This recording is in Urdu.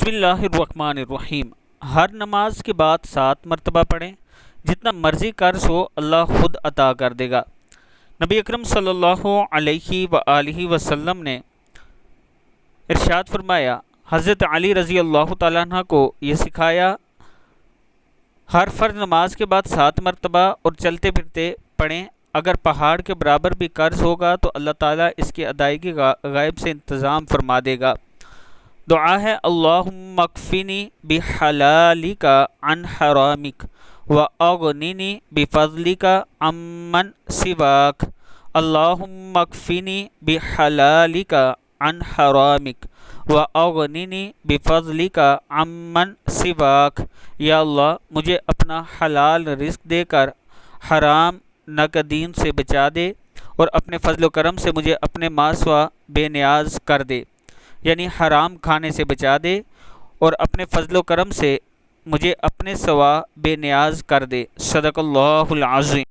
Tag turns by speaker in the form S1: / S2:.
S1: بسم اللہ الرحمن الرحیم۔ ہر نماز کے بعد 7 مرتبہ پڑھیں، جتنا مرضی قرض ہو اللہ خود عطا کر دے گا۔ نبی اکرم صلی اللہ علیہ وآلہ وسلم نے ارشاد فرمایا، حضرت علی رضی اللہ تعالیٰ عنہ کو یہ سکھایا، ہر فرض نماز کے بعد 7 مرتبہ اور چلتے پھرتے پڑھیں۔ اگر پہاڑ کے برابر بھی قرض ہوگا تو اللہ تعالیٰ اس کی ادائیگی غائب سے انتظام فرما دے گا۔ دعا ہے، اللہم اکفنی بحلالک عن حرامک واغننی بفضلک عمن سواک۔ اللہم اکفنی بحلالک عن حرامک واغننی بفضلک عمن سواک۔ یا اللہ، مجھے اپنا حلال رزق دے کر حرام ناقدین سے بچا دے، اور اپنے فضل و کرم سے مجھے اپنے ماں سوا بے نیاز کر دے، یعنی حرام کھانے سے بچا دے اور اپنے فضل و کرم سے مجھے اپنے سوا بے نیاز کر دے۔ صدق اللہ العظیم۔